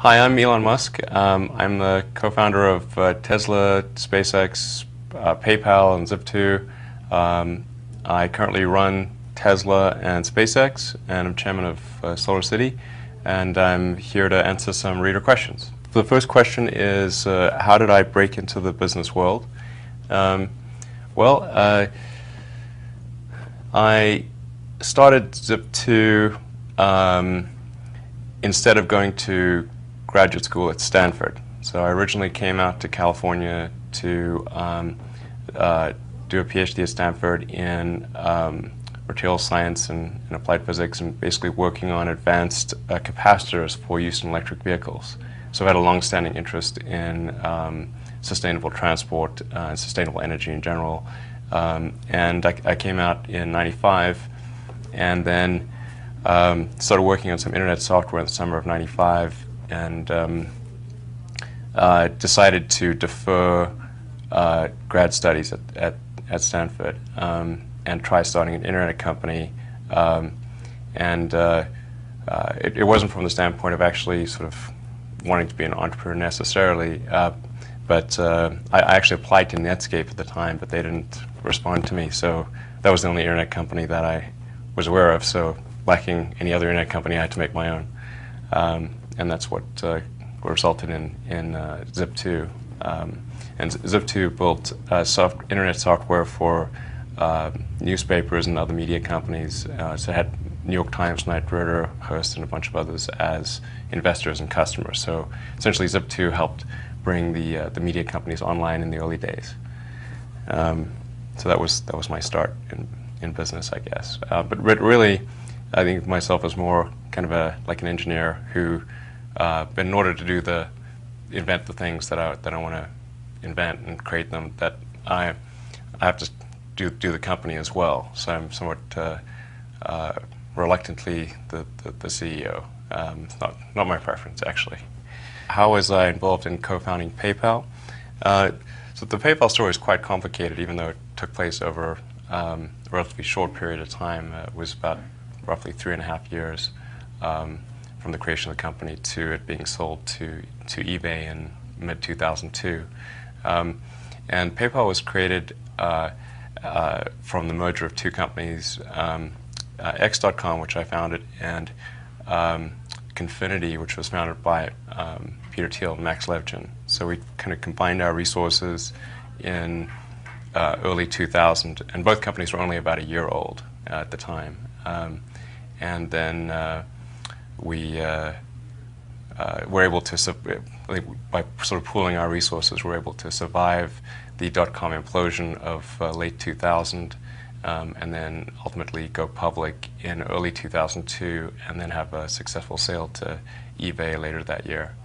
Hi, I'm Elon Musk. I'm the co-founder of Tesla, SpaceX, PayPal, and Zip2. I currently run Tesla and SpaceX, and I'm chairman of SolarCity, and I'm here to answer some reader questions. The first question is, how did I break into the business world? Well, I started Zip2 instead of going to graduate school at Stanford. So I originally came out to California to do a PhD at Stanford in material science and applied physics, and basically working on advanced capacitors for use in electric vehicles. So I had a long-standing interest in sustainable transport and sustainable energy in general. And I came out in '95, and then started working on some internet software in the summer of '95, and decided to defer grad studies at Stanford and try starting an internet company. It wasn't from the standpoint of actually sort of wanting to be an entrepreneur necessarily, but I actually applied to Netscape at the time, but they didn't respond to me. So that was the only internet company that I was aware of. So lacking any other internet company, I had to make my own. And that's what resulted in Zip2. And Zip2 built internet software for newspapers and other media companies. So it had New York Times, Knight Ridder, Hearst, and a bunch of others as investors and customers. So essentially, Zip2 helped bring the media companies online in the early days. So that was my start in business, I guess. But really, I think of myself as more kind of like an engineer who, in order to invent the things that I want to invent and create them, that I have to do the company as well. So I'm somewhat reluctantly the CEO. It's not my preference, actually. How was I involved in co-founding PayPal? So the PayPal story is quite complicated, even though it took place over a relatively short period of time. It was about roughly 3.5 years from the creation of the company to it being sold to eBay in mid-2002. And PayPal was created from the merger of two companies, X.com, which I founded, and Confinity, which was founded by Peter Thiel and Max Levchin. So we kind of combined our resources in early 2000, and both companies were only about a year old at the time. And then we were able to, by sort of pooling our resources, we're able to survive the dot-com implosion of late 2000, and then ultimately go public in early 2002, and then have a successful sale to eBay later that year.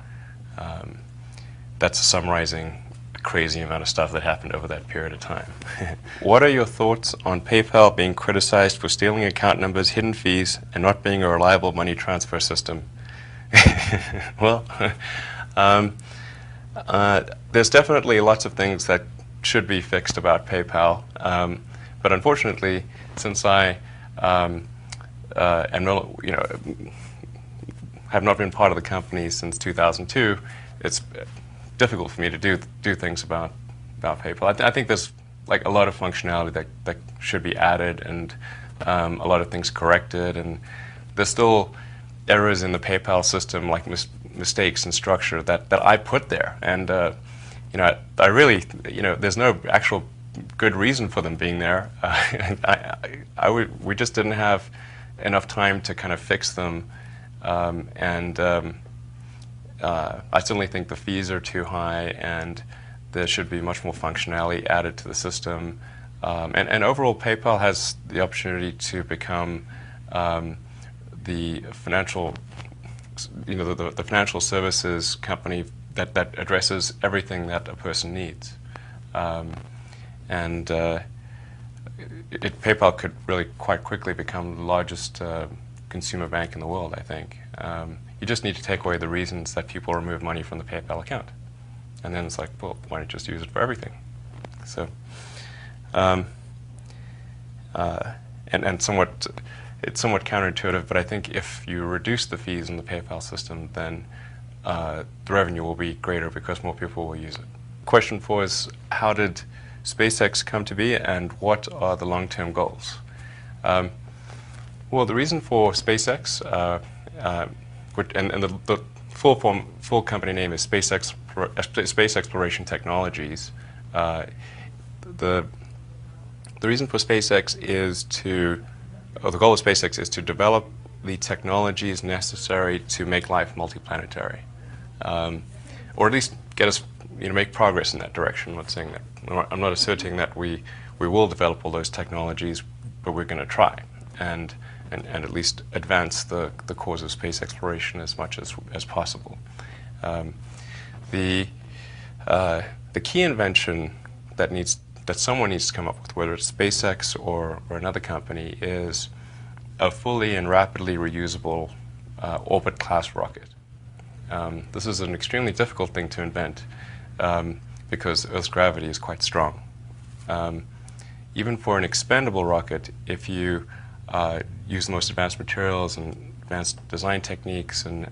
That's summarizing a crazy amount of stuff that happened over that period of time. What are your thoughts on PayPal being criticized for stealing account numbers, hidden fees, and not being a reliable money transfer system? Well, there's definitely lots of things that should be fixed about PayPal, but unfortunately, since I have not been part of the company since 2002, it's difficult for me to do things about PayPal. I think there's like a lot of functionality that should be added, and a lot of things corrected, and there's still errors in the PayPal system, like mistakes in structure that I put there, and I really, there's no actual good reason for them being there. We just didn't have enough time to kind of fix them, and I certainly think the fees are too high, and there should be much more functionality added to the system. And overall, PayPal has the opportunity to become the financial, the financial services company that addresses everything that a person needs. PayPal could really quite quickly become the largest consumer bank in the world, I think. You just need to take away the reasons that people remove money from the PayPal account. And then it's like, well, why don't you just use it for everything? So, it's somewhat counterintuitive, but I think if you reduce the fees in the PayPal system, then the revenue will be greater because more people will use it. Question 4 is, how did SpaceX come to be, and what are the long-term goals? Well, the reason for SpaceX, and the full company name is Space Exploration Technologies. The reason for SpaceX is the goal of SpaceX is to develop the technologies necessary to make life multiplanetary, or at least get us, make progress in that direction. I'm not saying that. I'm not asserting that we will develop all those technologies, but we're going to try and at least advance the cause of space exploration as much as possible. The key invention that someone needs to come up with, whether it's SpaceX or another company, is a fully and rapidly reusable orbit-class rocket. This is an extremely difficult thing to invent because Earth's gravity is quite strong. Even for an expendable rocket, if you use the most advanced materials and advanced design techniques and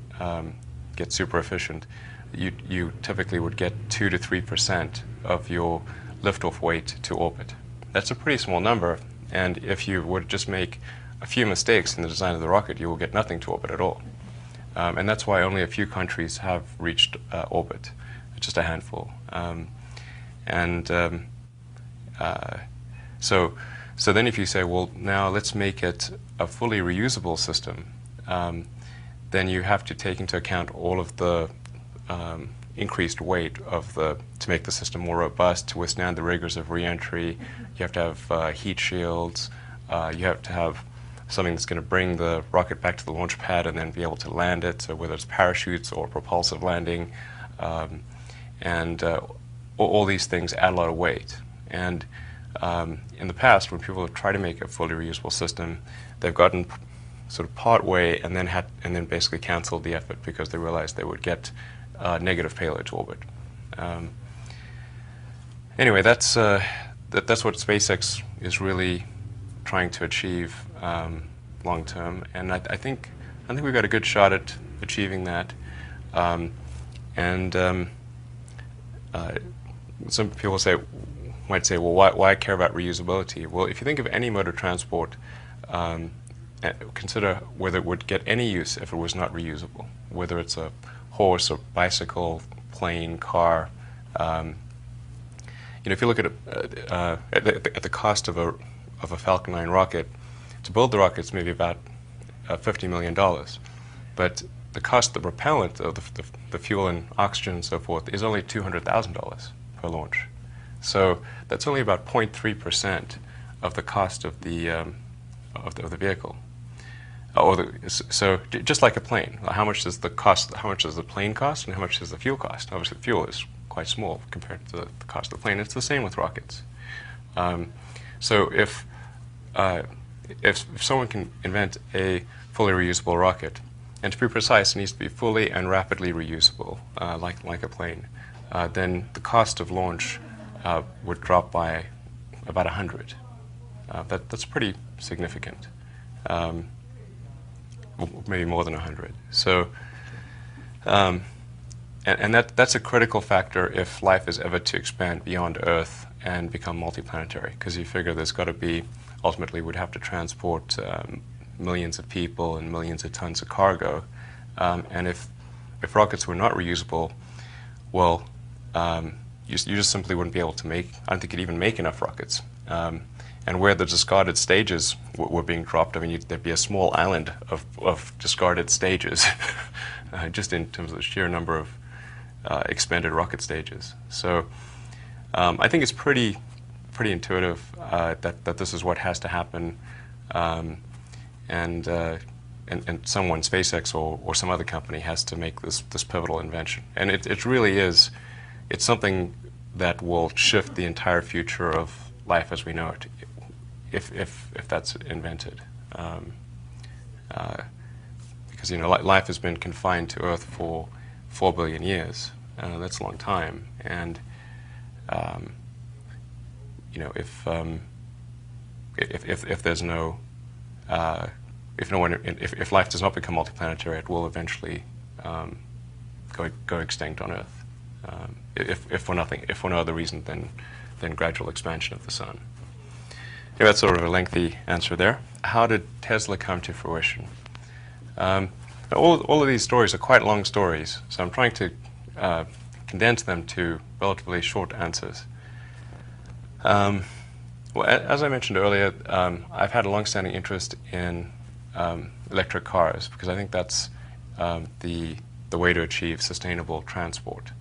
get super efficient, you typically would get 2 to 3% of your liftoff weight to orbit. That's a pretty small number, and if you would just make a few mistakes in the design of the rocket, you will get nothing to orbit at all. And that's why only a few countries have reached orbit, just a handful. So then if you say, well, now let's make it a fully reusable system, then you have to take into account all of the increased weight to make the system more robust, to withstand the rigors of re-entry. You have to have heat shields. You have to have something that's going to bring the rocket back to the launch pad and then be able to land it, so whether it's parachutes or propulsive landing. All these things add a lot of weight. And in the past, when people have tried to make a fully reusable system, they've gotten sort of part way and then basically canceled the effort because they realized they would get negative payload to orbit. Anyway, that's what SpaceX is really trying to achieve long term, and I think we've got a good shot at achieving that. Some people might say, well, why care about reusability? Well, if you think of any mode of transport, consider whether it would get any use if it was not reusable, whether it's a horse or bicycle, plane, car. If you look at the cost of a Falcon 9 rocket, to build the rocket is maybe about $50 million, but the cost of the propellant, of the fuel and oxygen and so forth, is only $200,000 per launch. So that's only about 0.3% of the cost of the vehicle. So just like a plane, how much does the plane cost, and how much does the fuel cost? Obviously, the fuel is quite small compared to the cost of the plane. It's the same with rockets. So if someone can invent a fully reusable rocket, and to be precise, it needs to be fully and rapidly reusable, like a plane, then the cost of launch would drop by about 100. That's pretty significant. Maybe more than 100. So, and that's a critical factor if life is ever to expand beyond Earth and become multiplanetary, because you figure there's got to be, ultimately we'd have to transport millions of people and millions of tons of cargo, and if rockets were not reusable, well, you just simply wouldn't be able to make, I don't think you'd even make enough rockets. And where the discarded stages were being dropped, I mean, there'd be a small island of discarded stages, just in terms of the sheer number of expended rocket stages. So I think it's pretty intuitive that this is what has to happen, and someone, SpaceX or some other company, has to make this pivotal invention. And it really is, it's something that will shift the entire future of life as we know it, if that's invented. Because life has been confined to Earth for 4 billion years. That's a long time, and if there's no if life does not become multiplanetary, it will eventually go extinct on Earth, if for nothing, if for no other reason than gradual expansion of the sun. Yeah, that's sort of a lengthy answer there. How did Tesla come to fruition? All of these stories are quite long stories, so I'm trying to condense them to relatively short answers. Well, as I mentioned earlier, I've had a long-standing interest in electric cars because I think that's the way to achieve sustainable transport.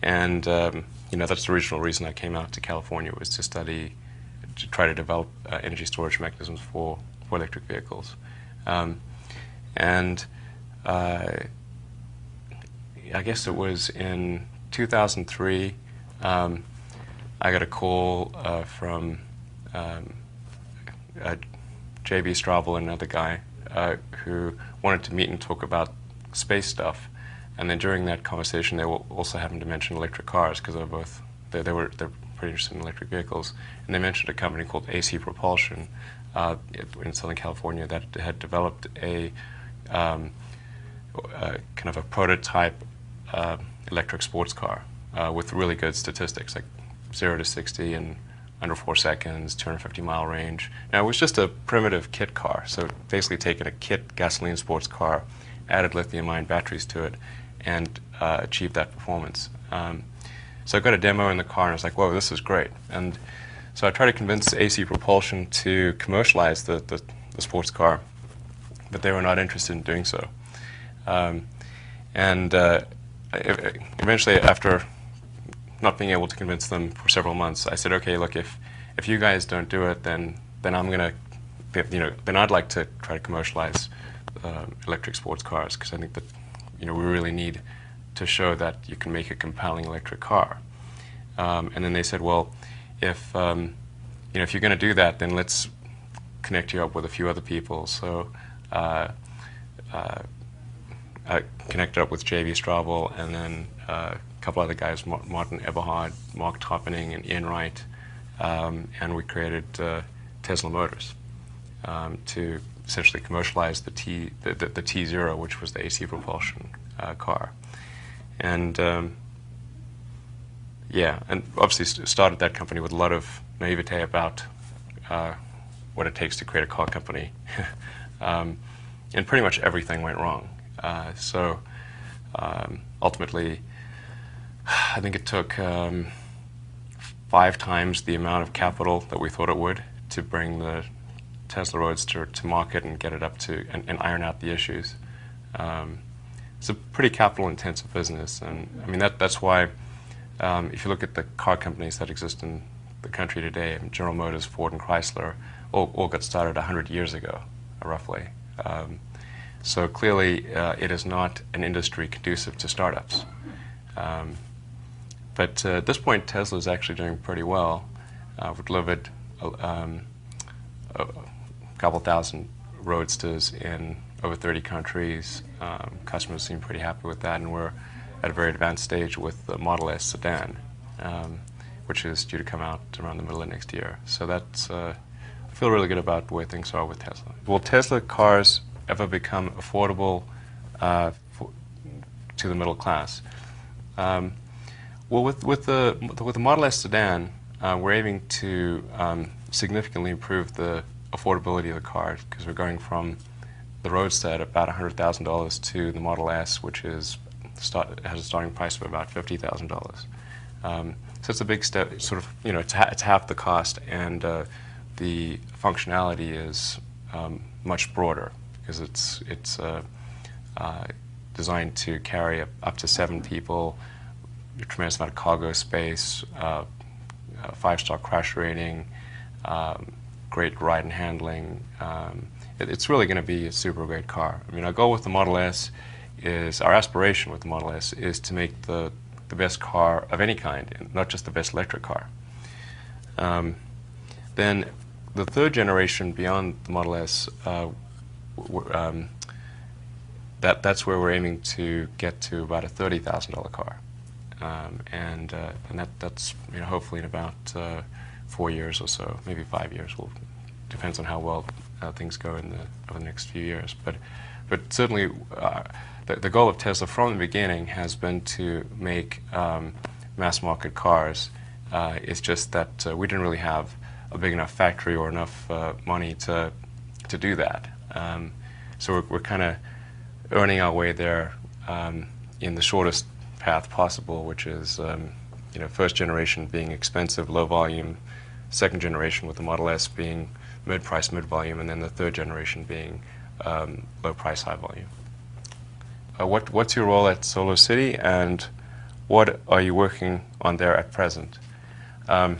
That's the original reason I came out to California, was to try to develop energy storage mechanisms for electric vehicles. I guess it was in 2003, I got a call from J.B. Straubel, another guy, who wanted to meet and talk about space stuff. And then during that conversation, they also happened to mention electric cars, because they're pretty interested in electric vehicles. And they mentioned a company called AC Propulsion in Southern California that had developed a kind of a prototype electric sports car with really good statistics, like 0 to 60 in under 4 seconds, 250-mile range. Now, it was just a primitive kit car, so basically taking a kit gasoline sports car, added lithium-ion batteries to it, and achieved that performance. So I got a demo in the car, and I was like, whoa, this is great. And so I tried to convince AC Propulsion to commercialize the sports car, but they were not interested in doing so. Eventually, after not being able to convince them for several months, I said, okay, look, if you guys don't do it, then I'm gonna, then I'd like to try to commercialize electric sports cars, because I think that we really need to show that you can make a compelling electric car. And then they said, well, if you're going to do that, then let's connect you up with a few other people. So I connected up with J.B. Straubel, and then a couple other guys, Martin Eberhard, Mark Toppening, and Ian Wright, and we created Tesla Motors to essentially commercialize the T0, which was the AC propulsion car. And and obviously started that company with a lot of naivete about what it takes to create a car company. And pretty much everything went wrong. Ultimately, I think it took 5 times the amount of capital that we thought it would to bring the Tesla Roadster to market and get it up to and iron out the issues. It's a pretty capital-intensive business, and I mean that's why if you look at the car companies that exist in the country today, General Motors, Ford, and Chrysler all got started 100 years ago, roughly. So clearly, it is not an industry conducive to startups. But at this point, Tesla is actually doing pretty well. We've delivered a couple thousand Roadsters in over 30 countries. Customers seem pretty happy with that, and we're at a very advanced stage with the Model S sedan, which is due to come out around the middle of next year. So that's, I feel really good about the way things are with Tesla. Will Tesla cars ever become affordable to the middle class? Well, with the Model S sedan, we're aiming to significantly improve the affordability of the car, because we're going from the Roadster at about $100,000 to the Model S, which has a starting price of about $50,000. So it's a big step. Sort of, it's half the cost, and the functionality is much broader, because it's designed to carry up to 7 people, a tremendous amount of cargo space, 5-star crash rating, great ride and handling. It's really going to be a super great car. I mean, our goal with the Model S is, our aspiration with the Model S is to make the best car of any kind, and not just the best electric car. Then the third generation beyond the Model S, that's where we're aiming to get to about a $30,000 car. And that's hopefully in about 4 years or so, maybe 5 years. Depends on how well things go over the next few years. But certainly the goal of Tesla from the beginning has been to make mass market cars. It's just that we didn't really have a big enough factory or enough money to do that. So we're kind of earning our way there in the shortest path possible, which is first generation being expensive, low volume, second generation with the Model S being mid-price, mid-volume, and then the third generation being low price, high volume. What's your role at Solar City, and what are you working on there at present? So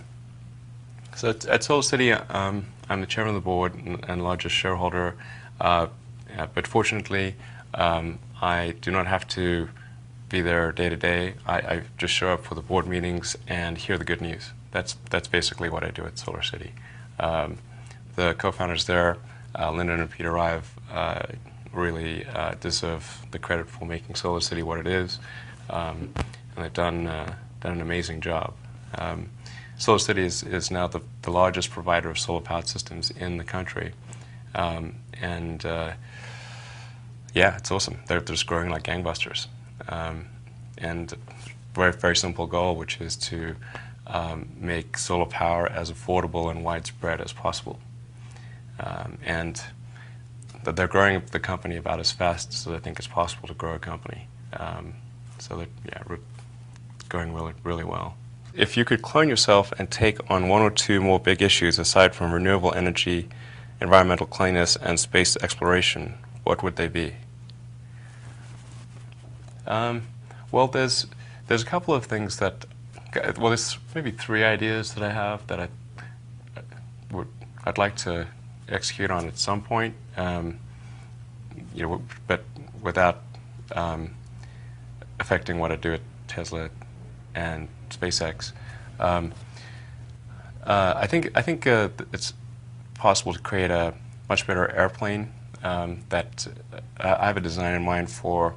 at Solar City, I'm the chairman of the board and largest shareholder, but fortunately, I do not have to be there day to day. I just show up for the board meetings and hear the good news. That's basically what I do at Solar City. The co-founders there, Lyndon and Peter Rive, really deserve the credit for making Solar City what it is, and they've done an amazing job. Solar City is now the largest provider of solar powered systems in the country, and yeah, it's awesome. They're just growing like gangbusters, and very, very simple goal, which is to make solar power as affordable and widespread as possible. And they're growing the company about as fast as I think it's possible to grow a company. So that, yeah, we're going really, really well. If you could clone yourself and take on one or two more big issues aside from renewable energy, environmental cleanness, and space exploration, what would they be? Well, there's a couple of things that, well, there's maybe three ideas that I have that I'd like to execute on at some point, but without affecting what I do at Tesla and SpaceX. I think it's possible to create a much better airplane. That I have a design in mind for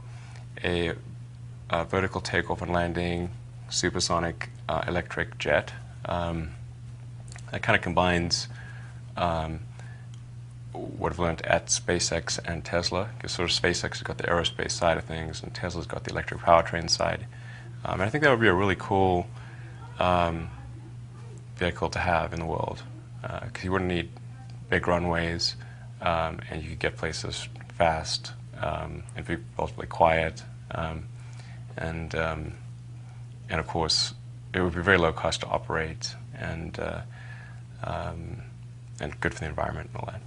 a vertical takeoff and landing supersonic electric jet that kind of combines what I've learned at SpaceX and Tesla, because sort of SpaceX has got the aerospace side of things and Tesla's got the electric powertrain side. And I think that would be a really cool vehicle to have in the world, because you wouldn't need big runways, and you could get places fast and be relatively quiet, and of course it would be very low cost to operate and good for the environment and all that.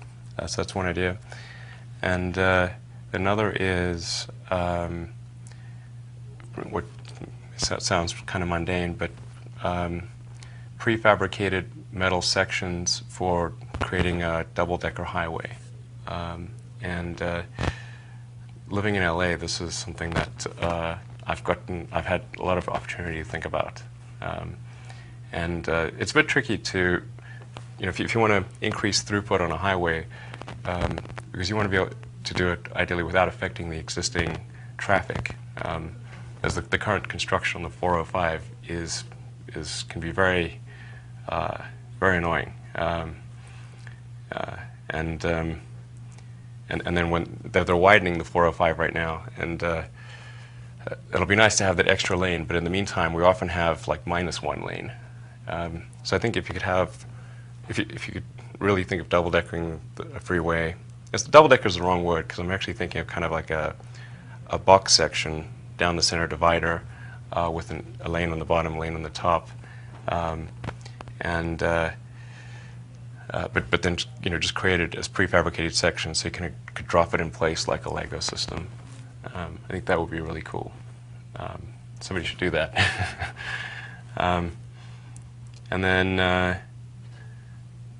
So that's one idea. And another is what sounds kind of mundane, but prefabricated metal sections for creating a double-decker highway. And living in LA, this is something that I've had a lot of opportunity to think about. And it's a bit tricky to, if you want to increase throughput on a highway, because you want to be able to do it ideally without affecting the existing traffic, as the current construction on the 405 can be very very annoying, and then when they're widening the 405 right now, and it'll be nice to have that extra lane, but in the meantime we often have like -1 lane. So I think if you could really think of double-deckering a freeway, double-decker is the wrong word, because I'm actually thinking of kind of like a box section down the center divider with a lane on the bottom, lane on the top, but then just create it as prefabricated sections so you could drop it in place like a Lego system. I think that would be really cool. Somebody should do that. And then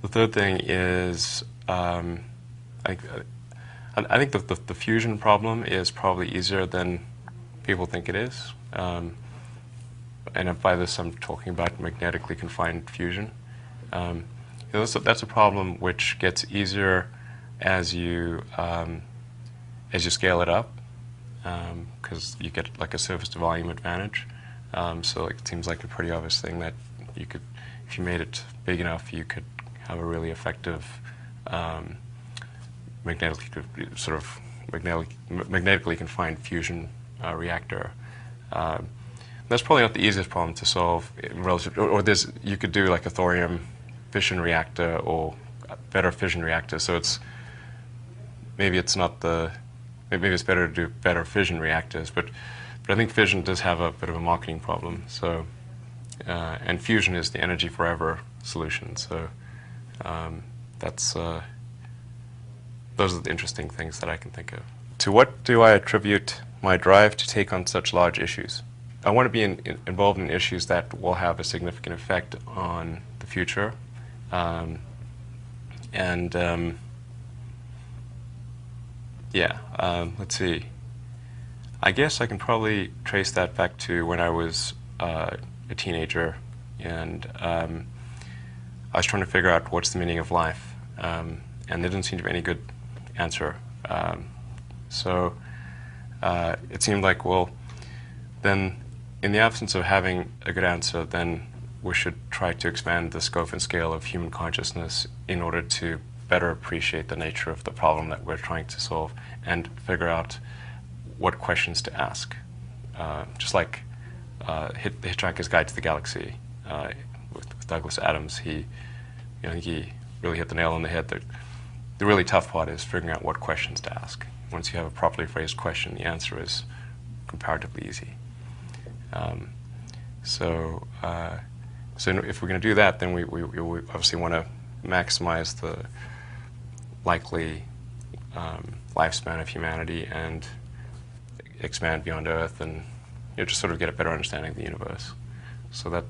the third thing is, I think the fusion problem is probably easier than people think it is. And by this I'm talking about magnetically confined fusion. That's a problem which gets easier as you scale it up, because you get like a surface to volume advantage. So it seems like a pretty obvious thing that you could, if you made it big enough, you could have a really effective magnetically sort of magnetically confined fusion reactor. That's probably not the easiest problem to solve relative, or there's, you could do like a thorium fission reactor or a better fission reactor. So maybe it's better to do better fission reactors, but I think fission does have a bit of a marketing problem. So and fusion is the energy forever solution. So those are the interesting things that I can think of. To what do I attribute my drive to take on such large issues? I want to be involved in issues that will have a significant effect on the future. Let's see. I guess I can probably trace that back to when I was a teenager, and I was trying to figure out what's the meaning of life, and there didn't seem to be any good answer. So it seemed like, well, then in the absence of having a good answer, then we should try to expand the scope and scale of human consciousness in order to better appreciate the nature of the problem that we're trying to solve and figure out what questions to ask. Just like The Hitchhiker's Guide to the Galaxy with Douglas Adams, he really hit the nail on the head. The really tough part is figuring out what questions to ask. Once you have a properly phrased question, the answer is comparatively easy. So if we're going to do that, then we obviously want to maximize the likely lifespan of humanity and expand beyond Earth, and just sort of get a better understanding of the universe. So I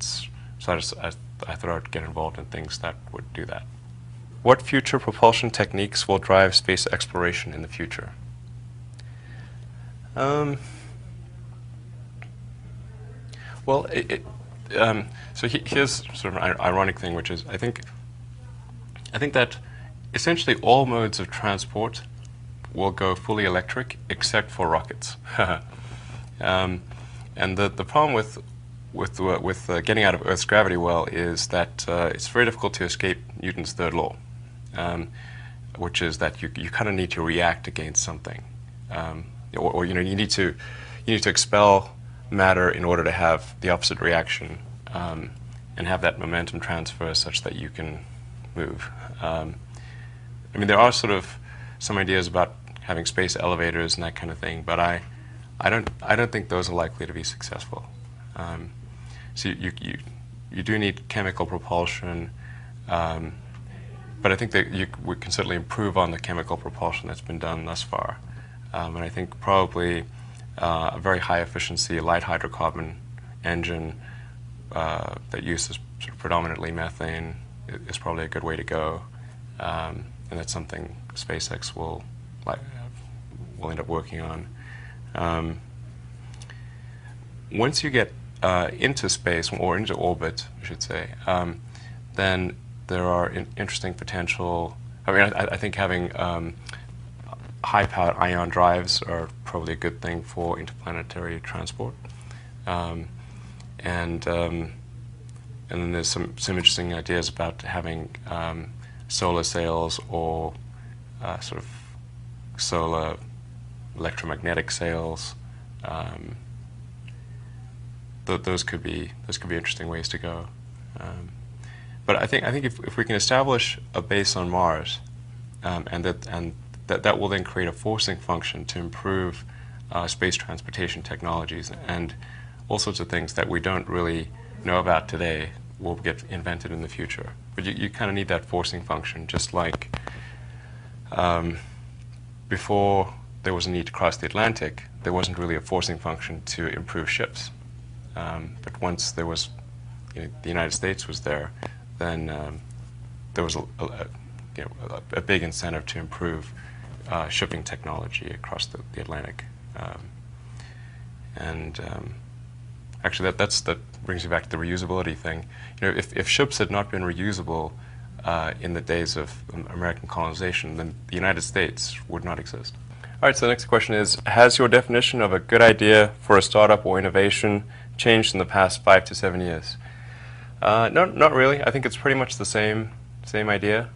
thought I'd get involved in things that would do that. What future propulsion techniques will drive space exploration in the future? Well, so here's sort of an ironic thing, which is I think that essentially all modes of transport will go fully electric except for rockets. And the problem with getting out of Earth's gravity well is that it's very difficult to escape Newton's third law, which is that you kind of need to react against something, or you need to expel matter in order to have the opposite reaction, and have that momentum transfer such that you can move. I mean, there are sort of some ideas about having space elevators and that kind of thing, but I don't think those are likely to be successful. So you do need chemical propulsion, but I think that we can certainly improve on the chemical propulsion that's been done thus far. And I think probably a very high efficiency light hydrocarbon engine that uses sort of predominantly methane is probably a good way to go, and that's something SpaceX will end up working on. Once you get into space, or into orbit, I should say, then there are interesting potential. I mean, I think having high-powered ion drives are probably a good thing for interplanetary transport. And then there's some interesting ideas about having solar sails or sort of solar electromagnetic sails. Those could be interesting ways to go. But I think if we can establish a base on Mars, and that will then create a forcing function to improve space transportation technologies, and all sorts of things that we don't really know about today will get invented in the future. But you kind of need that forcing function, just like before there was a need to cross the Atlantic, there wasn't really a forcing function to improve ships. But once there was, the United States was there, then there was a big incentive to improve shipping technology across the Atlantic. Actually, that brings me back to the reusability thing. If ships had not been reusable in the days of American colonization, then the United States would not exist. All right, so the next question is, has your definition of a good idea for a startup or innovation changed in the past 5 to 7 years? No, not really. I think it's pretty much the same idea.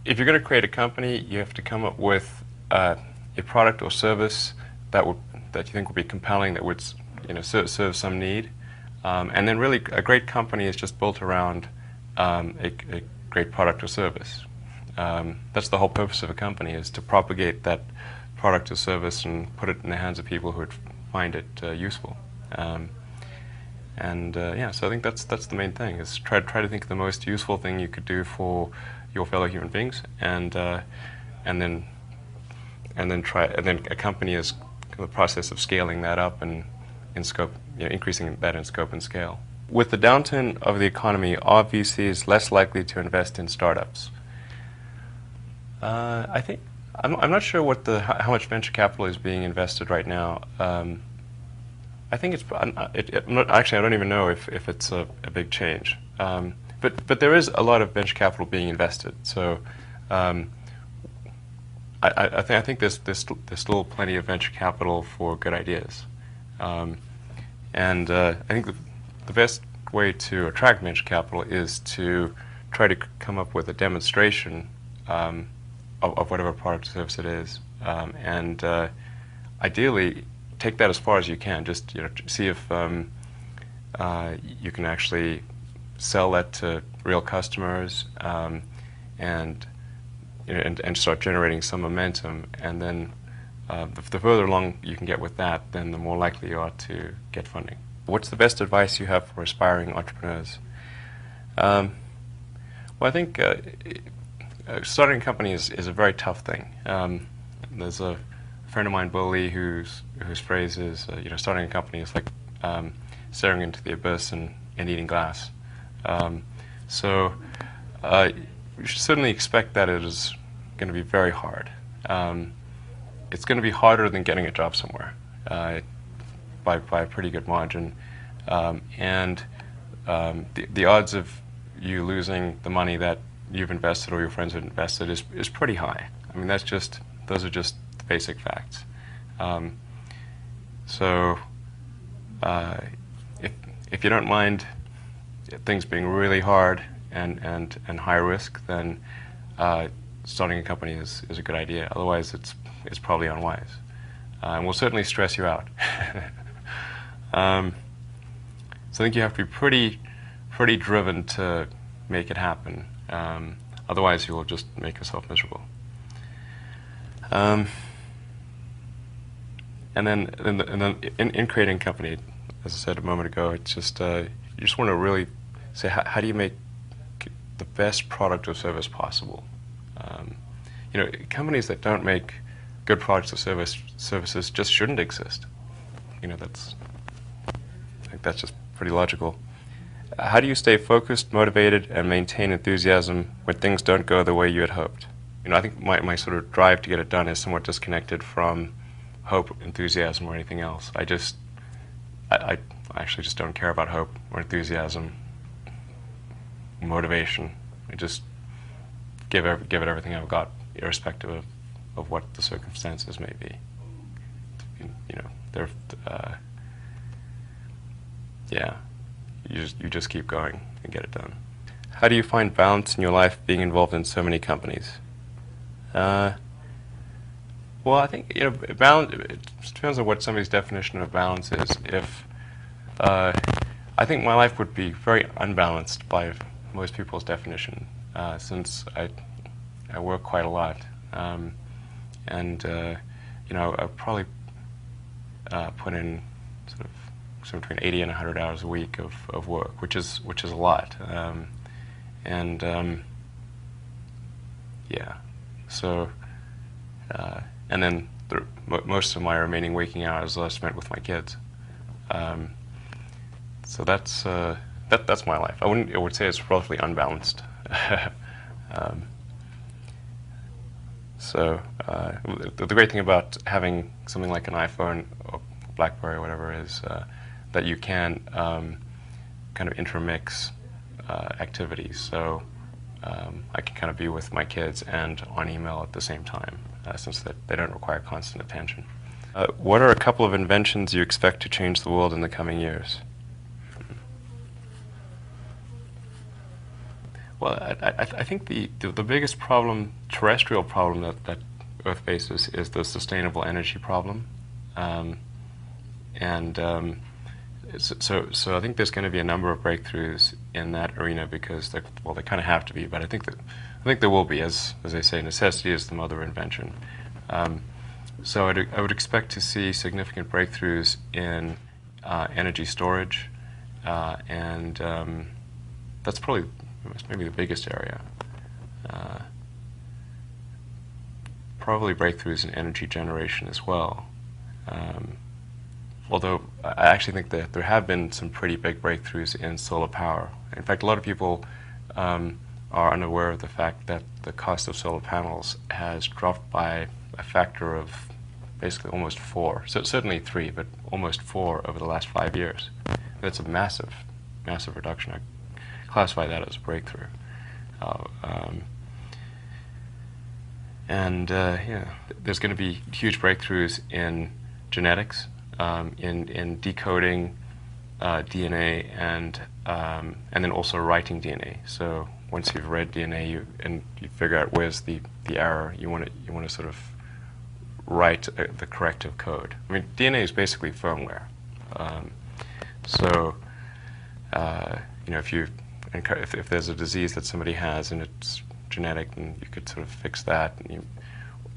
if you're going to create a company, you have to come up with a product or service that you think would be compelling, that would serve some need, and then really a great company is just built around a great product or service. That's the whole purpose of a company, is to propagate that product or service and put it in the hands of people who would find it useful. Yeah, so I think that's the main thing, is try to think of the most useful thing you could do for your fellow human beings, and then a company is the process of scaling that up and in scope, increasing that in scope and scale. With the downturn of the economy, are VCs less likely to invest in startups? I think I'm not sure how much venture capital is being invested right now. I think actually I don't even know if it's a big change. But there is a lot of venture capital being invested. So I think there's still plenty of venture capital for good ideas. I think the best way to attract venture capital is to try to come up with a demonstration of whatever product or service it is, and ideally take that as far as you can. Just see if you can actually sell that to real customers, and start generating some momentum. And then the further along you can get with that, then the more likely you are to get funding. What's the best advice you have for aspiring entrepreneurs? Well, I think starting a company is a very tough thing. There's a friend of mine, Bill Lee, whose phrase is, starting a company is like staring into the abyss and eating glass. So you should certainly expect that it is going to be very hard. It's going to be harder than getting a job somewhere by a pretty good margin. The odds of you losing the money that you've invested or your friends have invested is pretty high. I mean, those are just the basic facts. So if you don't mind things being really hard and high risk, then starting a company is a good idea. Otherwise, it's probably unwise, and will certainly stress you out. So I think you have to be pretty driven to make it happen. Otherwise, you will just make yourself miserable. And then in creating a company, as I said a moment ago, it's just you just want to really say, how do you make the best product or service possible? Companies that don't make good products or services just shouldn't exist. I think that's just pretty logical. How do you stay focused, motivated, and maintain enthusiasm when things don't go the way you had hoped? I think my sort of drive to get it done is somewhat disconnected from hope, enthusiasm, or anything else. I actually just don't care about hope or enthusiasm, motivation. I just give it everything I've got, irrespective of what the circumstances may be. You just keep going and get it done. How do you find balance in your life being involved in so many companies? Well, I think balance. It depends on what somebody's definition of balance is. I think my life would be very unbalanced by most people's definition, since I work quite a lot, and I probably put in sort of somewhere between 80 and 100 hours a week of work, which is a lot, yeah. So, and then most of my remaining waking hours are spent with my kids. So that's my life. I would say it's relatively unbalanced. The great thing about having something like an iPhone or BlackBerry or whatever is that you can kind of intermix activities. So I can kind of be with my kids and on email at the same time, since they don't require constant attention. What are a couple of inventions you expect to change the world in the coming years? Well, I think the biggest problem, terrestrial problem that Earth faces is the sustainable energy problem, um, and so I think there's going to be a number of breakthroughs in that arena because they kind of have to be, but I think there will be, as they say, necessity is the mother of invention. Um, so I would expect to see significant breakthroughs in energy storage, and that's probably maybe the biggest area. Uh, Probably breakthroughs in energy generation as well. Although I actually think that there have been some pretty big breakthroughs in solar power. In fact, a lot of people are unaware of the fact that the cost of solar panels has dropped by a factor of basically almost 4. So certainly 3, but almost 4 over the last 5 years. That's a massive, massive reduction. I classify that as a breakthrough. Yeah, there's going to be huge breakthroughs in genetics, in decoding DNA, and then also writing DNA. So once you've read DNA, you figure out where's the error, you want to sort of write the corrective code. I mean, DNA is basically firmware. So if there's a disease that somebody has and it's genetic, and you could sort of fix that. And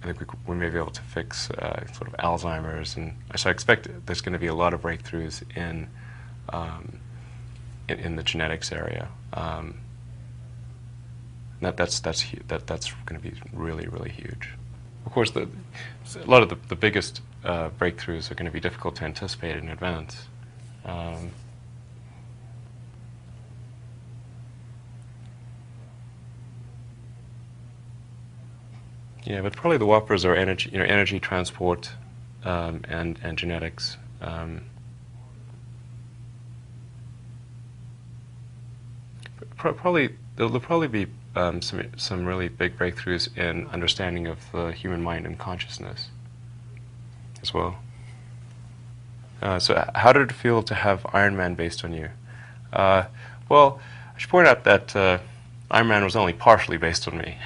I think we may be able to fix sort of Alzheimer's, and so I expect there's going to be a lot of breakthroughs in the genetics area. That's going to be really, really huge. Of course, a lot of the biggest breakthroughs are going to be difficult to anticipate in advance. Yeah, but probably the whoppers are energy transport, and genetics. There'll probably be some really big breakthroughs in understanding of the human mind and consciousness as well. So how did it feel to have Iron Man based on you? Well, I should point out that Iron Man was only partially based on me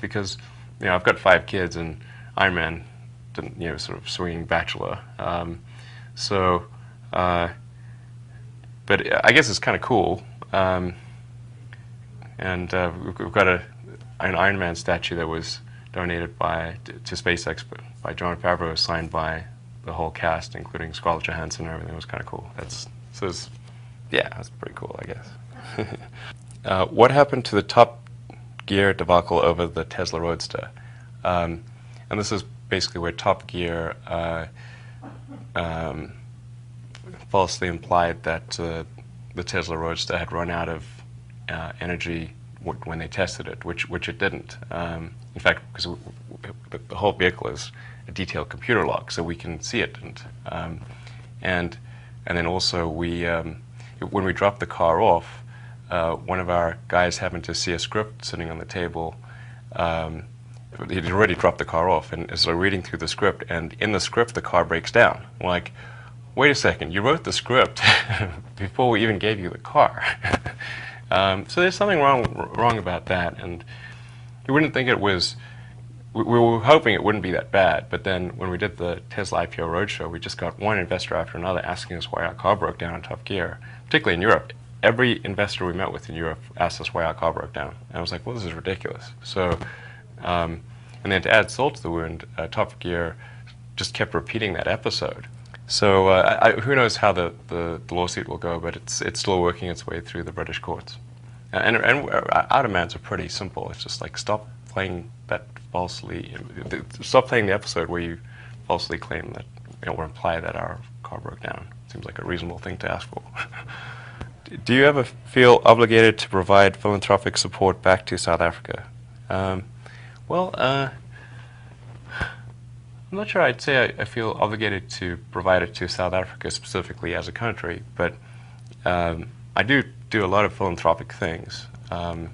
because I've got 5 kids, and Iron Man didn't, sort of swinging bachelor. But I guess it's kind of cool. And we've got an Iron Man statue that was donated to SpaceX by Jon Favreau, signed by the whole cast, including Scarlett Johansson and everything. It was kind of cool. That's pretty cool, I guess. What happened to the Top Gear debacle over the Tesla Roadster? And this is basically where Top Gear falsely implied that the Tesla Roadster had run out of energy when they tested it, which it didn't. In fact, because the whole vehicle is a detailed computer log, so we can see it. And then also when we dropped the car off, one of our guys happened to see a script sitting on the table. He'd already dropped the car off, and is reading through the script, and in the script the car breaks down. I'm like, wait a second, you wrote the script before we even gave you the car. So there's something wrong about that, and you wouldn't think it was. We were hoping it wouldn't be that bad, but then when we did the Tesla IPO roadshow, we just got one investor after another asking us why our car broke down in Top Gear, particularly in Europe. Every investor we met with in Europe asked us why our car broke down. And I was like, well, this is ridiculous. So, and then to add salt to the wound, Top Gear just kept repeating that episode. So who knows how the lawsuit will go, but it's still working its way through the British courts. And our demands are pretty simple. It's just like stop playing the episode where you falsely claim that, or imply that our car broke down. Seems like a reasonable thing to ask for. Do you ever feel obligated to provide philanthropic support back to South Africa? Well, I'm not sure I'd say I feel obligated to provide it to South Africa specifically as a country, but I do a lot of philanthropic things, and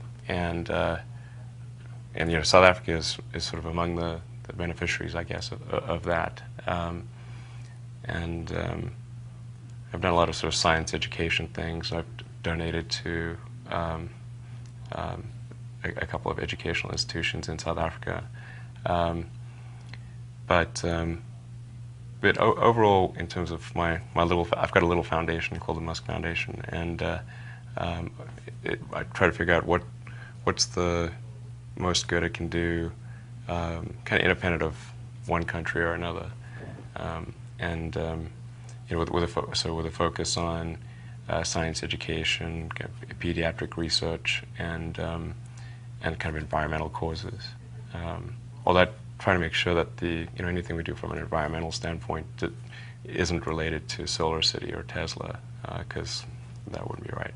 South Africa is sort of among the beneficiaries, I guess, of that. I've done a lot of sort of science education things. I've donated to a couple of educational institutions in South Africa. But overall, in terms of my little, I've got a little foundation called the Musk Foundation, and I try to figure out what's the most good it can do, kind of independent of one country or another, and with a focus on science education, kind of pediatric research, and kind of environmental causes. All that, trying to make sure that anything we do from an environmental standpoint that isn't related to SolarCity or Tesla, because that wouldn't be right.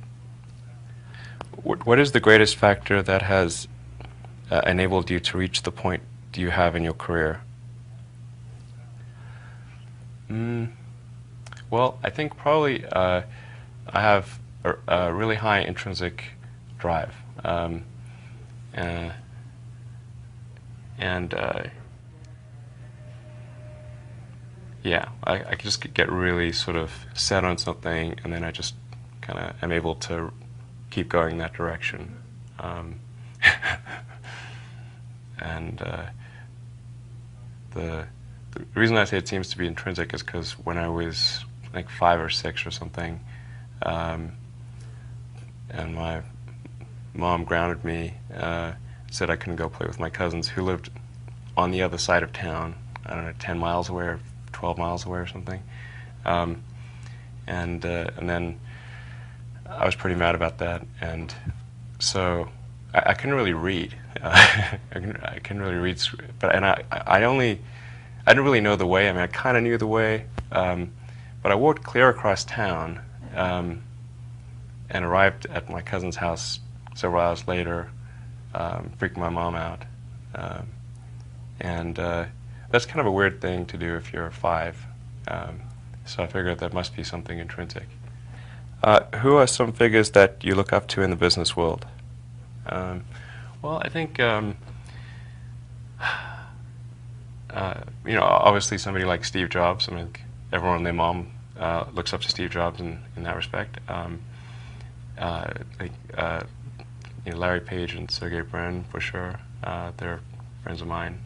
What is the greatest factor that has enabled you to reach the point you have in your career? Well, I think probably I have a really high intrinsic drive, yeah, I just get really sort of set on something, and then I just kind of am able to keep going that direction. And the reason I say it seems to be intrinsic is because when I was like 5 or 6 or something, and my mom grounded me, said I couldn't go play with my cousins who lived on the other side of town, I don't know, 10 miles away or 12 miles away or something. And then I was pretty mad about that, and so I couldn't really read. I couldn't really read, but I didn't really know the way. I mean, I kind of knew the way, but I walked clear across town and arrived at my cousin's house several hours later, freaking my mom out. And that's kind of a weird thing to do if you're 5. So I figured that must be something intrinsic. Who are some figures that you look up to in the business world? Well, I think obviously somebody like Steve Jobs. I mean, everyone and their mom looks up to Steve Jobs in that respect. Larry Page and Sergey Brin, for sure. They're friends of mine.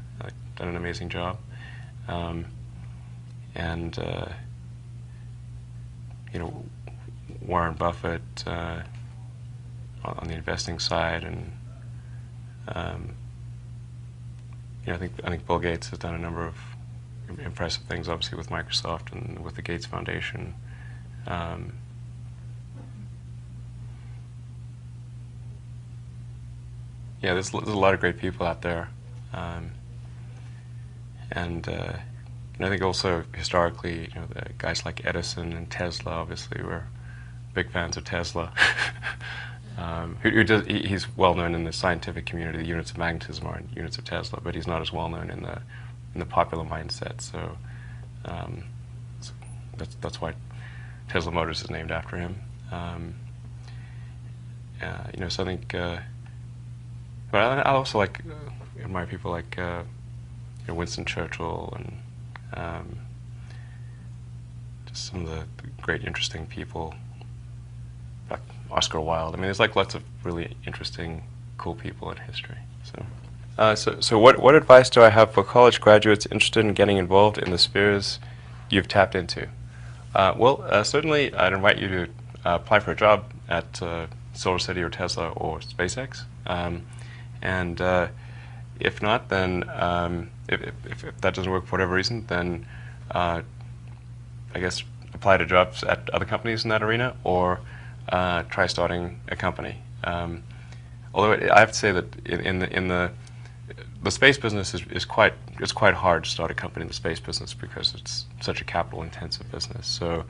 Done an amazing job. Warren Buffett on the investing side, and I think Bill Gates has done a number of impressive things, obviously with Microsoft and with the Gates Foundation. Yeah, there's a lot of great people out there, and I think also historically, the guys like Edison and Tesla, obviously, were big fans of Tesla. He's well known in the scientific community. The units of magnetism are units of Tesla, but he's not as well known in the popular mindset. So that's why Tesla Motors is named after him. So I think. But I also admire people like Winston Churchill and just some of the great, interesting people, like Oscar Wilde. I mean, there's lots of really interesting, cool people in history. So what advice do I have for college graduates interested in getting involved in the spheres you've tapped into? Certainly I'd invite you to apply for a job at SolarCity or Tesla or SpaceX. And if not, then if that doesn't work for whatever reason, then I guess apply to jobs at other companies in that arena, or try starting a company. Although I have to say that in the space business it's quite hard to start a company in the space business because it's such a capital-intensive business. So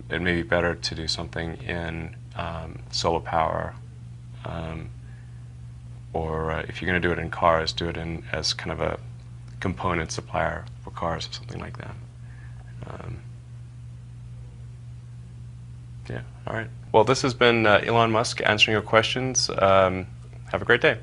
it may be better to do something in solar power. Or if you're going to do it in cars, do it as kind of a component supplier for cars or something like that. Yeah, all right. Well, this has been Elon Musk answering your questions. Have a great day.